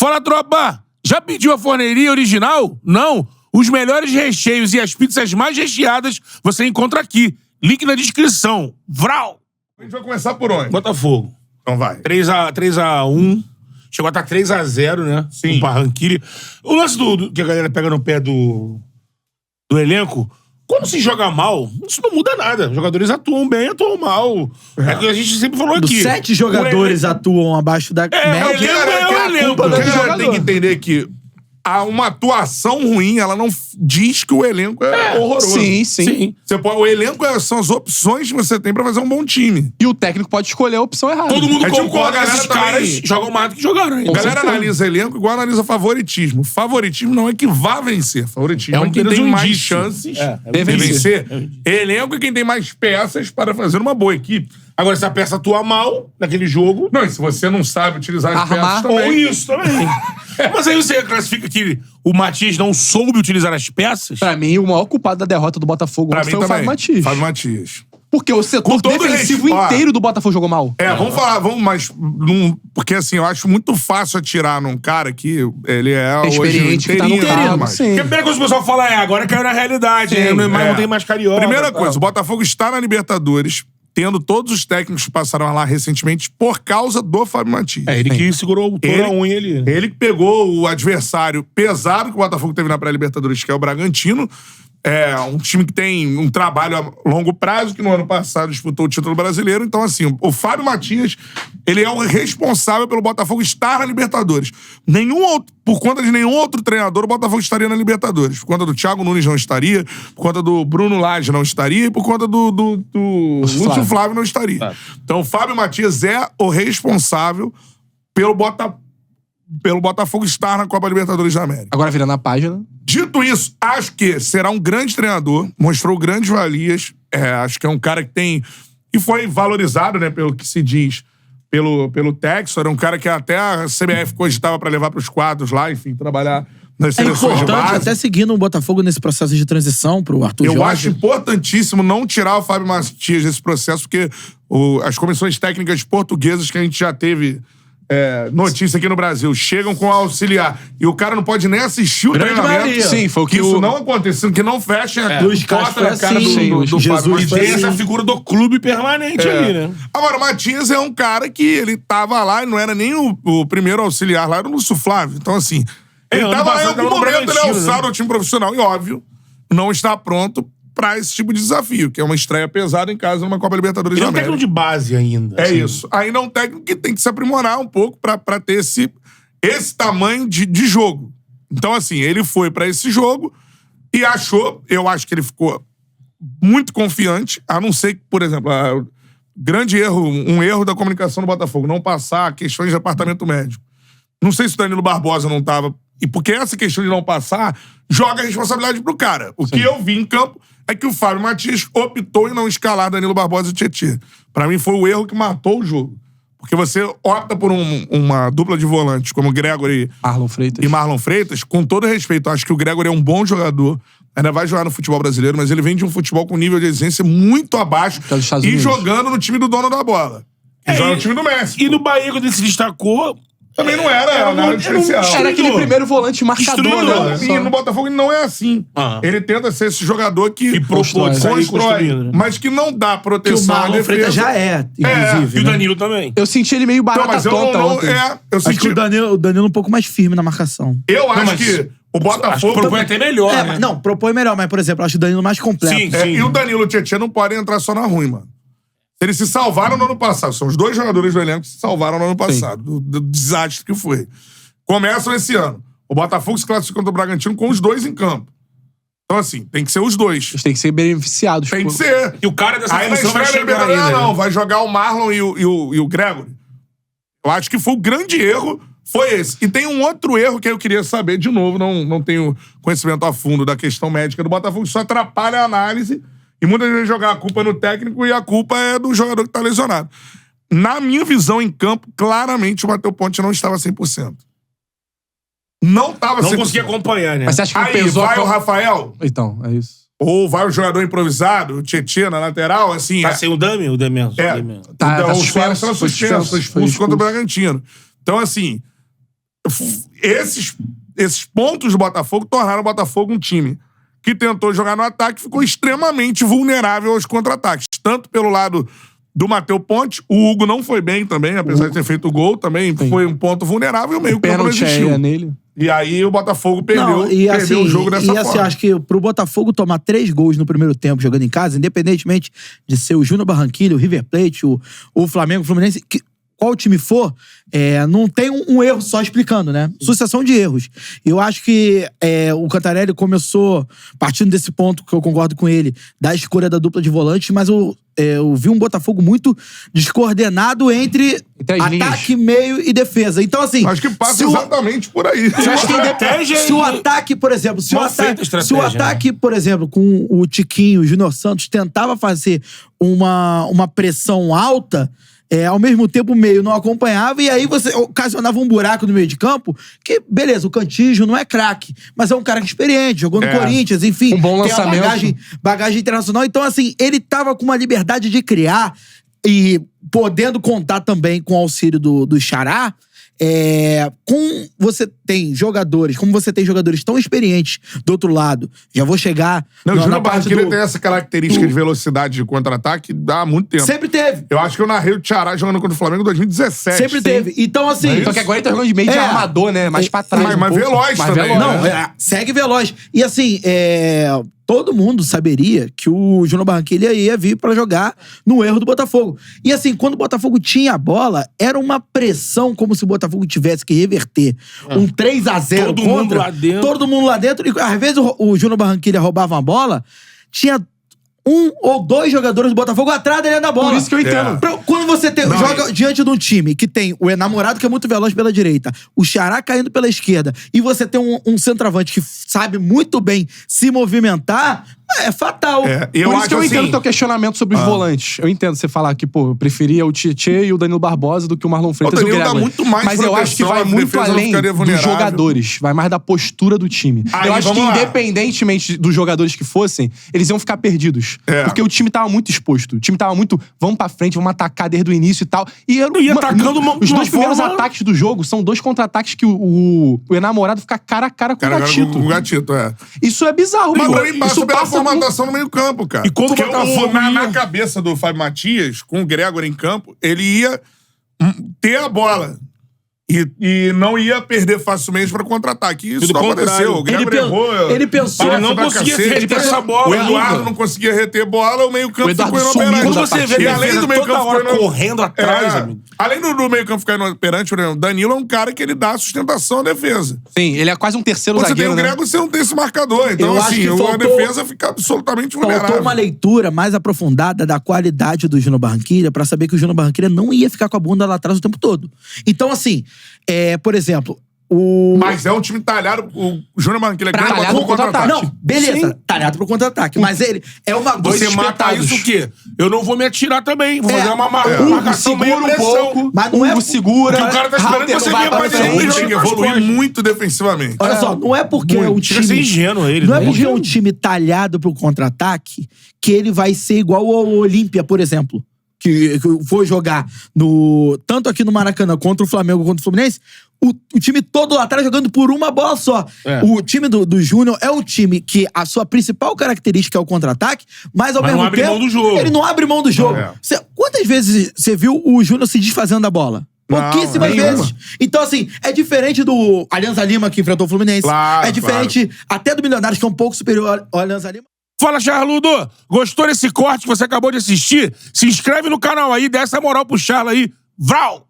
Fala, tropa! Já pediu a forneria original? Não! Os melhores recheios e as pizzas mais recheadas você encontra aqui. Link na descrição. Vral! A gente vai começar por onde? Botafogo. Então vai. 3x1. Chegou a estar 3x0, né? Sim. Com o Barranquilla. O lance que a galera pega no pé do elenco, quando se joga mal, isso não muda nada. Os jogadores atuam bem, atuam mal. É o que a gente sempre falou aqui. 7 jogadores atuam abaixo da média. o elenco. O que a galera tem que entender é que uma atuação ruim, ela não diz que o elenco é horroroso. Sim. O elenco são as opções que você tem pra fazer um bom time. E o técnico pode escolher a opção errada. Todo mundo É tipo, concorda a que galera esses caras também jogam mais do que jogaram. Hein? A galera analisa elenco igual analisa favoritismo. Favoritismo não é que vá vencer. Favoritismo é quem apenas tem um mais indício. chances de vencer. Elenco é quem tem mais peças para fazer uma boa equipe. Agora, se a peça atua mal naquele jogo... Não, e se você não sabe utilizar as Armar, peças também... Ou isso também. Mas aí você classifica que o Matias não soube utilizar as peças? Pra mim, o maior culpado da derrota do Botafogo Pra ontem mim foi o também. Fábio Matias. Fábio Matias. Porque o setor Com todo defensivo respeito, inteiro do Botafogo jogou mal. Porque assim, eu acho muito fácil atirar num cara que ele é hoje Experiente, que tá no inteirinho, cargo, mas- sim. Porque a primeira coisa que o pessoal fala agora caiu na realidade. Sim, Não tem mais carioca. Primeira tal. coisa, o Botafogo está na Libertadores, tendo todos os técnicos que passaram lá recentemente por causa do Fábio Matias. É, ele que segurou toda a unha ali. Ele que pegou o adversário pesado que o Botafogo teve na pré-Libertadores, que é o Bragantino. É um time que tem um trabalho a longo prazo, que no ano passado disputou o título brasileiro. Então, assim, o Fábio Matias, ele é o responsável pelo Botafogo estar na Libertadores. Por conta de nenhum outro treinador, o Botafogo estaria na Libertadores. Por conta do Thiago Nunes não estaria, por conta do Bruno Lage não estaria e por conta do Lúcio Flávio não estaria. Claro. Então, o Fábio Matias é o responsável pelo Botafogo estar na Copa Libertadores da América. Agora, virando a página... Dito isso, acho que será um grande treinador, mostrou grandes valias, acho que é um cara que tem... E foi valorizado, né, pelo que se diz, pelo Textor, era um cara que até a CBF cogitava pra levar pros quadros lá, enfim, trabalhar nas É seleções de importante, base. até seguindo o Botafogo nesse processo de transição pro Arthur Eu Jorge. acho importantíssimo não tirar o Fábio Matias desse processo, porque as comissões técnicas portuguesas que a gente já teve... notícia aqui no Brasil, chegam com auxiliar e o cara não pode nem assistir o Grande treinamento. maioria. Sim, foi o que isso o... não aconteceu, que não fecha a Luiz Castro porta na foi cara assim, do Jesus Fábio foi E Matias. tem essa figura do clube permanente ali, né? Agora, o Matias é um cara que ele tava lá e não era nem o primeiro auxiliar lá, era o Lúcio Flávio. Então, assim, ele ano tava lá em passado algum tava no momento, ele é Bragantino, alçado né? ao time profissional e, óbvio, não está pronto pra esse tipo de desafio, que é uma estreia pesada em casa numa Copa Libertadores Ele é da um técnico América. de base ainda. É assim. isso. Ainda é um técnico que tem que se aprimorar um pouco pra ter esse tamanho de jogo. Então, assim, ele foi pra esse jogo e eu acho que ele ficou muito confiante, a não ser que, por exemplo, um erro da comunicação do Botafogo, não passar questões de departamento médico. Não sei se o Danilo Barbosa não tava... E porque essa questão de não passar joga a responsabilidade pro cara. O que eu vi em campo é que o Fábio Matias optou em não escalar Danilo Barbosa e Tietê. Pra mim foi o erro que matou o jogo. Porque você opta por uma dupla de volantes como Gregory e Marlon Freitas, com todo respeito, acho que o Gregory é um bom jogador, ainda vai jogar no futebol brasileiro, mas ele vem de um futebol com nível de exigência muito abaixo Que é dos Estados e Unidos. jogando no time do dono da bola. E joga no time do Messi. E no Bahia, quando ele se destacou... Também não era nada especial. Era aquele primeiro volante marcador, Destruidor, né? E no Botafogo ele não é assim. Ele tenta ser esse jogador que propõe, sair construindo, né? mas que não dá Que o proteção à Marlon defesa. Freitas já é, inclusive. E o né? Danilo também. Eu senti ele meio Não, barata mas eu tonta ontem. eu Acho que senti... o Danilo um pouco mais firme na marcação. Eu acho mas que o Acho que Botafogo... propõe até melhor, né? Mas, não, propõe melhor, mas, por exemplo, acho o Danilo mais completo. Sim. E o Danilo e o Tietchan não podem entrar só na ruim, mano. Eles se salvaram no ano passado. São os dois jogadores do elenco que se salvaram no ano passado. Do desastre que foi. Começam esse ano. O Botafogo se classifica contra o Bragantino com os dois em campo. Então, assim, tem que ser os dois. Eles têm que ser beneficiados. Tem que ser. E o cara dessa Aí na função vai estreia da chegar Libertadores, ainda, não. né? Vai jogar o Marlon e o Gregory. Eu acho que foi o grande erro, foi esse. E tem um outro erro que eu queria saber, de novo, não tenho conhecimento a fundo da questão médica do Botafogo, isso atrapalha a análise e muitas vezes jogar a culpa no técnico e a culpa é do jogador que tá lesionado. Na minha visão em campo, claramente o Matheus Ponte não estava 100%. Não estava 100%. Não conseguia acompanhar, né? Mas você acha que Aí pesou vai o Rafael, Então, é isso. ou vai o jogador improvisado, o Tietchan na lateral, assim... Tá sem o Dami? O Dami. É. Tá o suspenso, Suárez estava foi suspenso, expulso, foi expulso contra o Bragantino. Então, assim, esses pontos do Botafogo tornaram o Botafogo um time que tentou jogar no ataque e ficou extremamente vulnerável aos contra-ataques. Tanto pelo lado do Matheus Ponte, o Hugo não foi bem também, apesar de ter feito o gol também, foi um ponto vulnerável e o meio campo não existiu. Nele. E aí o Botafogo perdeu o jogo dessa forma. Assim, acho que pro Botafogo tomar 3 gols no primeiro tempo jogando em casa, independentemente de ser o Júnior Barranquilla, o River Plate, o Flamengo, o Fluminense, qual time for, não tem um erro só explicando, né? Sucessão de erros. Eu acho que o Cantarelli começou, partindo desse ponto que eu concordo com ele, da escolha da dupla de volantes, mas eu vi um Botafogo muito descoordenado entre ataque, meio e defesa. Então, assim... Acho que passa exatamente por aí. Se o ataque, por exemplo... Se o ataque, por exemplo, com o Tiquinho, o Júnior Santos, tentava fazer uma pressão alta... ao mesmo tempo o meio não acompanhava e aí você ocasionava um buraco no meio de campo que, beleza, o Cantígio não é craque, mas é um cara experiente, jogou no Corinthians, enfim. Um bom lançamento. Tem uma bagagem internacional. Então, assim, ele tava com uma liberdade de criar e podendo contar também com o auxílio do Xará. Como você tem jogadores tão experientes do outro lado, já vou chegar o Júnior Barranquilla tem essa característica de velocidade de contra-ataque há muito tempo. Sempre teve. Eu acho que eu narrei o Xará jogando contra o Flamengo em 2017. Sempre teve. Então, assim... Só que agora ele tá jogando de meio de armador, né? Mais pra trás. Mas veloz também. Não, segue veloz. E assim, todo mundo saberia que o Júnior Barranquilla ia vir pra jogar no erro do Botafogo. E assim, quando o Botafogo tinha a bola, era uma pressão como se o Botafogo tivesse que reverter um 3-0 todo mundo lá dentro. Todo mundo lá dentro. E às vezes o Júnior Barranquilla roubava uma bola, tinha 1 ou 2 jogadores do Botafogo atrás dele da bola. Por isso que eu entendo. Quando você joga diante de um time que tem o enamorado, que é muito veloz pela direita, o Xará caindo pela esquerda, e você tem um centroavante que sabe muito bem se movimentar, é fatal. Por isso que eu entendo o teu questionamento sobre os volantes. Eu entendo você falar que, pô, eu preferia o Tietê e o Danilo Barbosa do que o Marlon Freitas e o Gregory. Muito mais mas eu acho que vai muito além dos jogadores. Vai mais da postura do time. Eu acho que, independentemente dos jogadores que fossem, eles iam ficar perdidos. Porque o time tava muito exposto. O time tava muito, vamos pra frente, vamos atacar desde o início e tal. E atacando os 2 primeiros ataques do jogo são 2 contra-ataques que o enamorado fica cara a cara com o Gatito. Com o Gatito, Isso é bizarro, mas mano. também passa pela formatação no meio campo, cara. E quando porque o Botafogo na cabeça do Fábio Matias, com o Gregory em campo, ele ia ter a bola. E não ia perder facilmente pra contra-ataque. Isso não aconteceu. O Gregory errou. Ele pensou... Ele não conseguia reter essa bola. O Eduardo não conseguia reter bola, o meio-campo ficou inoperante. Quando você vê e além do meio-campo correndo atrás, amigo. Além do meio-campo ficar inoperante, por exemplo, o Danilo é um cara que ele dá sustentação à defesa. Sim, ele é quase um terceiro zagueiro, Você tem o Gregory, você não tem esse marcador. Então, assim, a defesa fica absolutamente vulnerável. Faltou uma leitura mais aprofundada da qualidade do Júnior Barranquilla pra saber que o Júnior Barranquilla não ia ficar com a bunda lá atrás o tempo todo. Então, assim... por exemplo, Mas é um time talhado. O Júnior Barranquilla é grande talhado pro contra-ataque. Não, beleza, Sim. talhado pro contra-ataque. Mas ele é uma... Você mata isso o quê? Eu não vou me atirar também. Vou fazer uma marcação meio segura um pouco. Mas não Hugo segura. Porque o cara tá esperando que você venha pra dentro. Ele tem que evoluir muito defensivamente. Olha só, não é porque é um time... Chega a ser ingênuo ele. Não é porque é um time talhado pro contra-ataque que ele vai ser igual ao Olímpia, por exemplo. Que foi jogar tanto aqui no Maracanã contra o Flamengo contra o Fluminense, o time todo lá atrás jogando por uma bola só. O time do Júnior é um time que a sua principal característica é o contra-ataque, mas ao mesmo não abre tempo mão do jogo. ele não abre mão do jogo. Quantas vezes você viu o Júnior se desfazendo da bola? Pouquíssimas vezes. Então, assim, é diferente do Alianza Lima que enfrentou o Fluminense. Claro, é diferente até do Milionários, que é um pouco superior ao Alianza Lima. Fala, Charludo! Gostou desse corte que você acabou de assistir? Se inscreve no canal aí, dá essa moral pro Charla aí. Vral!